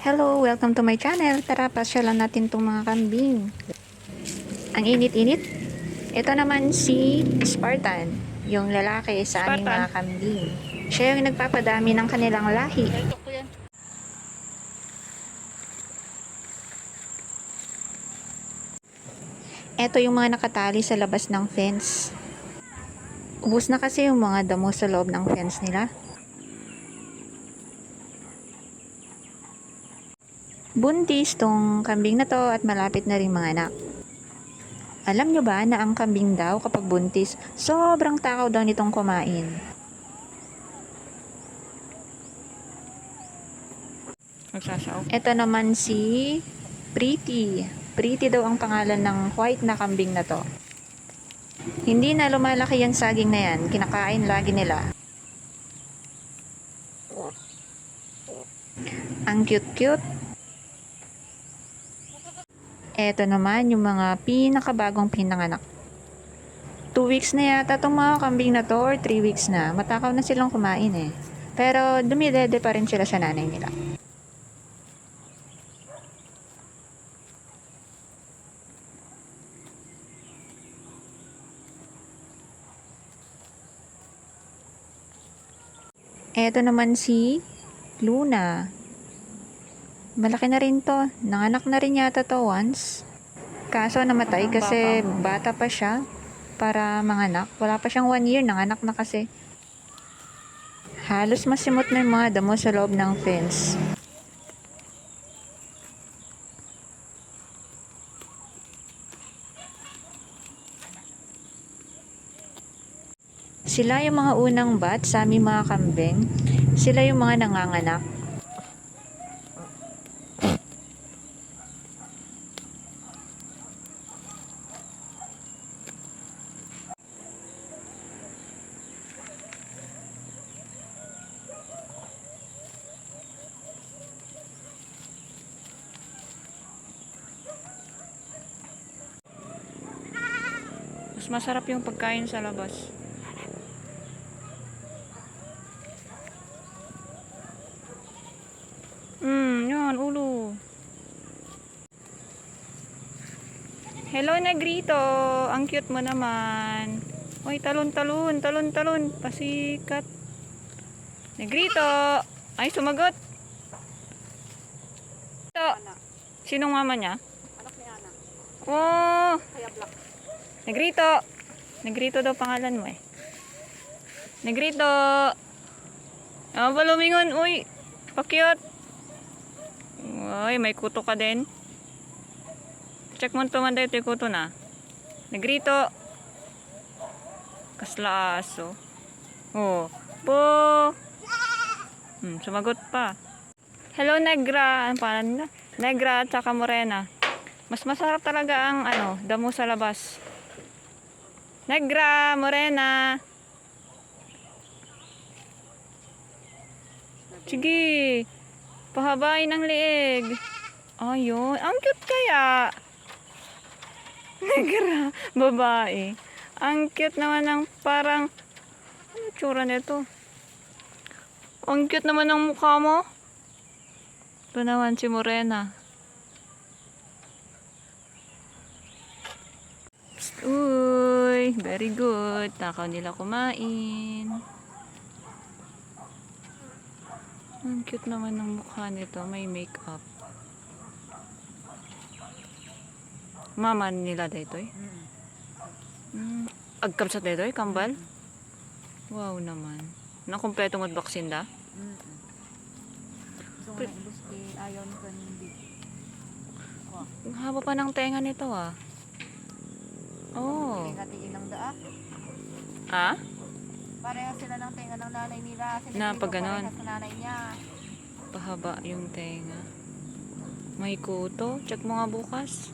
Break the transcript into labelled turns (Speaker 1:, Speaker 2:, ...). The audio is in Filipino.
Speaker 1: Hello, welcome to my channel. Tara, pasyalan natin itong mga kambing. Ang init-init. Ito naman si Spartan, yung lalaki sa aming
Speaker 2: Spartan.
Speaker 1: mga kambing. Siya yung nagpapadami ng kanilang lahi. Ito yung mga nakatali sa labas ng fence. Ubus na kasi yung mga damo sa loob ng fence nila. Buntis tong kambing na to at malapit na rin mga anak. Alam nyo ba na ang kambing daw kapag buntis, sobrang takaw daw nitong kumain.
Speaker 2: Nagsasaw.
Speaker 1: Ito naman si Pretty. Pretty daw ang pangalan ng white na kambing na to. Hindi na lumalaki yung saging na yan, kinakain lagi nila. Ang cute-cute. Ito naman yung mga pinakabagong pinanganak. 2 weeks na yata itong mga kambing na to or 3 weeks na. Matakaw na silang kumain eh. Pero dumidede pa rin sila sa nanay nila. Ito naman si Luna. Malaki na rin to. Nanganak na rin yata to once. Kaso namatay kasi bata pa siya para manganak. Wala pa siyang 1 year, nanganak na kasi. Halos masimot na yung mga damo sa loob ng fence. Sila yung mga unang bat sa aming mga kambing. Sila yung mga nanganganak.
Speaker 2: Mas masarap yung pagkain sa labas. Yan, ulo. Hello, Negrito. Ang cute mo naman. Uy, talon-talon, talon-talon. Pasikat. Negrito. Ay, sumagot. Ito. Sinong mama niya?
Speaker 3: Anak ni Ana.
Speaker 2: Oh,
Speaker 3: Kaya black.
Speaker 2: Negrito. Negrito daw pangalan mo eh. Negrito. Ah, lumingon. Uy, pa-cute. Uy, may kuto ka din. Check mo tumanda ito yung kuto na. Negrito. Kasla aso. Oh, po. Sumagot pa. Hello, Negra. Ang pangalan na? Negra at saka Morena. Mas masarap talaga ang damo sa labas. Negra, Morena. Sige. Pahabain ang liig. Ayun. Ang cute kaya. Negra. Babae. Ang cute naman ng parang ano tsura nito? Ang cute naman ng mukha mo. Ito naman si Morena. Uy, very good. Takaw nila kumain. Ang cute naman ng mukha nito. May makeup. Mama nila dito eh. Agkam sa dito eh, kambal. Wow naman. Nakumpleto mo't vaccine da?
Speaker 3: So, nga ibus ayaw ni Kandi.
Speaker 2: Ang haba pa ng tenga nito ah. Oh.
Speaker 3: Tingin ng daa.
Speaker 2: Ha?
Speaker 3: Pareha sila ng tinga ng nanay nila.
Speaker 2: Na, pag ganon.
Speaker 3: Pareha sa nanay niya.
Speaker 2: Pahaba yung tenga. May kuto. Check mo nga bukas.